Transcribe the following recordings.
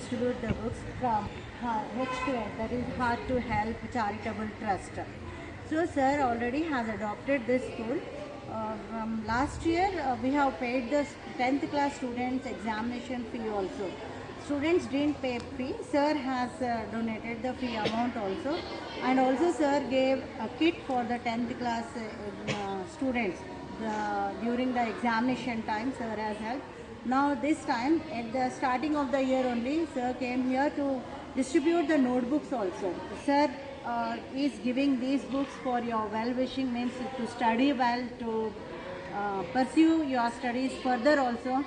distribute the books from H to N, that is Heart to Help Charitable Trust. So sir already has adopted this school. From last year we have paid the 10th class students examination fee also. Students didn't pay fee, sir has donated the fee amount also, and also sir gave a kit for the 10th class students during the examination time. Sir has helped. Now this time at the starting of the year only, sir came here to distribute the notebooks also. Sir is giving these books for your well-wishing, means to study well, to pursue your studies further also.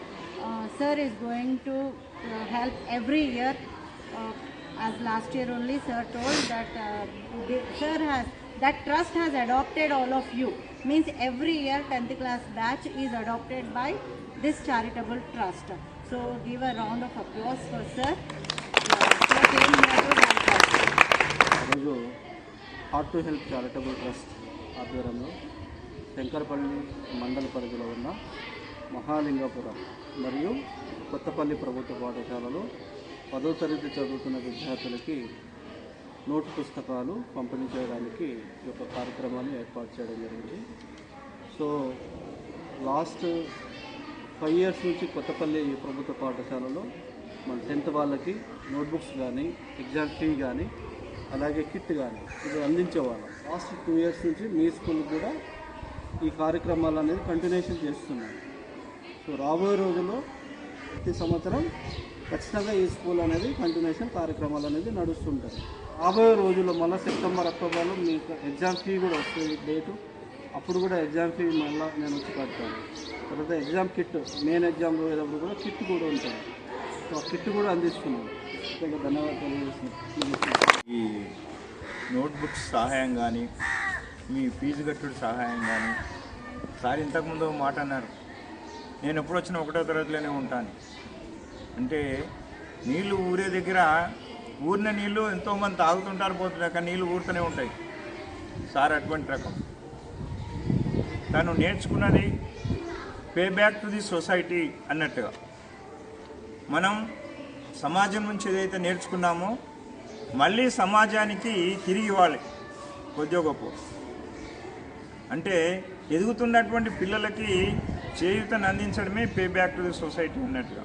Sir is going to help every year. As last year only sir told that that trust has adopted all of you, means every year 10th class batch is adopted by this charitable trust. So give a round of applause for sir. Sir came here to help us. ఈరోజు heart to help charitable trust ఆధ్వర్యంలో శంకరపల్లి మండల పరిధిలో ఉన్న మహాలింగపురం మరియు కొత్తపల్లి ప్రభుత్వ పాఠశాలలో 10వ తరగతి చదువుతున్న విద్యార్థులకి నోటు పుస్తకాలు పంపిణీ చేయడానికి ఈ యొక్క కార్యక్రమాన్ని ఏర్పాటు చేయడం జరిగింది. సో లాస్ట్ 5 years నుంచి కొత్తపల్లి ప్రభుత్వ పాఠశాలలో మన 10th వాళ్ళకి నోట్బుక్స్ కానీ ఎగ్జామ్ ఫీ కానీ అలాగే కిట్ కానీ ఇది అందించేవాళ్ళం. లాస్ట్ 2 years నుంచి మీ స్కూల్ కూడా ఈ కార్యక్రమాలు అనేది కంటిన్యూషన్ చేస్తున్నాం. సో రాబోయే రోజుల్లో ప్రతి సంవత్సరం ఖచ్చితంగా ఈ స్కూల్ అనేది కంటిన్యూషన్ కార్యక్రమాలు అనేది నడుస్తుంటుంది. రాబోయే రోజుల్లో మళ్ళీ సెప్టెంబర్ అక్టోబర్లో మీకు ఎగ్జామ్ ఫీ కూడా వస్తుంది డేటు, అప్పుడు కూడా ఎగ్జామ్ ఫీ మళ్ళీ నేను వచ్చి కడతాను. తర్వాత ఎగ్జామ్ కిట్, మెయిన్ ఎగ్జామ్ పోయేటప్పుడు కూడా కిట్ కూడా ఉంటుంది. సో ఆ కిట్ కూడా అందిస్తున్నాను. ధన్యవాదాలు తెలియజేస్తున్నాను. ఈ నోట్బుక్స్ సహాయం కానీ, మీ ఫీజు కట్టుడు సహాయం కానీ, సార్ ఇంతకుముందు మాట అన్నారు, నేను ఎప్పుడు వచ్చినా 1వ తరగతిలోనే ఉంటాను అంటే, నీళ్ళు ఊరే దగ్గర ఊరిన నీళ్ళు ఎంతోమంది తాగుతుంటారు, పోతుంటారు, కానీ నీళ్ళు ఊరుతూనే ఉంటాయి. సార్ అటువంటి రకం. తను నేర్చుకున్నది pay back to the society అన్నట్టుగా, మనం సమాజం నుంచి ఏదైతే నేర్చుకున్నామో మళ్ళీ సమాజానికి తిరిగి ఇవ్వాలి కొద్దిగా గొప్ప. అంటే ఎదుగుతున్నటువంటి పిల్లలకి చేయూతను అందించడమే pay back to the society అన్నట్టుగా.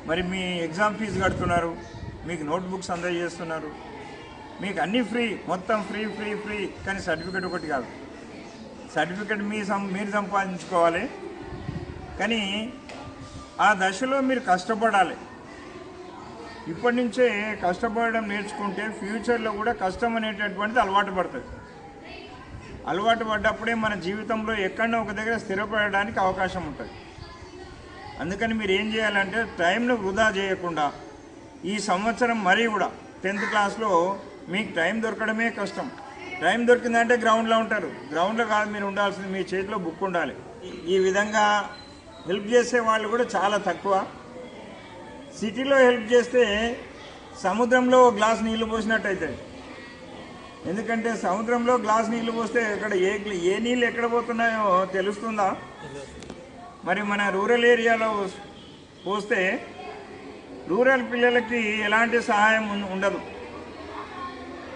మరి మీ ఎగ్జామ్ ఫీజు కడుతున్నారు, మీకు నోట్బుక్స్ అందజేస్తున్నారు, మీకు అన్నీ ఫ్రీ, మొత్తం ఫ్రీ ఫ్రీ ఫ్రీ, కానీ సర్టిఫికెట్ ఒకటి కాదు. సర్టిఫికెట్ మీరు సంపాదించుకోవాలి, కానీ ఆ దశలో మీరు కష్టపడాలి. ఇప్పటి నుంచే కష్టపడడం నేర్చుకుంటే ఫ్యూచర్లో కూడా కష్టం అనేటటువంటిది అలవాటు పడుతుంది. అలవాటు పడ్డప్పుడే మన జీవితంలో ఎక్కడో ఒక దగ్గర స్థిరపడడానికి అవకాశం ఉంటుంది. అందుకని మీరు ఏం చేయాలంటే టైంను వృధా చేయకుండా ఈ సంవత్సరం మరీ కూడా 10th క్లాస్లో మీకు టైం దొరకడమే కష్టం. టైం దొరికిందంటే గ్రౌండ్లో ఉంటారు, గ్రౌండ్లో కాదు మీరు ఉండాల్సింది, మీ చేతిలో బుక్ ఉండాలి. ఈ విధంగా హెల్ప్ చేసే వాళ్ళు కూడా చాలా తక్కువ. సిటీలో హెల్ప్ చేస్తే సముద్రంలో గ్లాస్ నీళ్లు పోసినట్టు అవుతుంది. ఎందుకంటే సముద్రంలో గ్లాస్ నీళ్లు పోస్తే ఇక్కడ ఏ నీళ్ళు ఎక్కడ పోతున్నాయో తెలుస్తుందా? మరి మన రూరల్ ఏరియాలో పోస్తే రూరల్ పిల్లలకి ఎలాంటి సహాయం ఉండదు.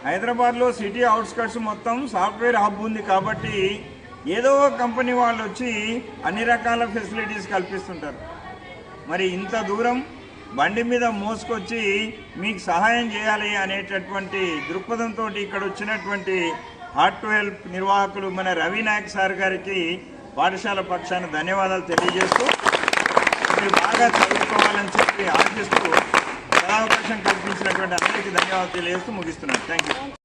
హైదరాబాద్లో సిటీ అవుట్స్కట్స్ మొత్తం సాఫ్ట్వేర్ హబ్ ఉంది కాబట్టి ఏదో కంపెనీ వాళ్ళు వచ్చి అన్ని రకాల ఫెసిలిటీస్ కల్పిస్తుంటారు. మరి ఇంత దూరం బండి మీద మోసుకొచ్చి మీకు సహాయం చేయాలి అనేటటువంటి దృక్పథంతో ఇక్కడ వచ్చినటువంటి హార్ట్ టు హెల్ప్ నిర్వాహకులు మన రవి నాయక్ సార్ గారికి పాఠశాల పక్షాన ధన్యవాదాలు తెలియజేస్తూ, మీరు బాగా చదువుకోవాలని చెప్పి ఆశిస్తూ అవకాశం కల్పించినటువంటి అందరికీ ధన్యవాదాలు తెలియజేస్తూ ముగిస్తున్నాను. Thank you.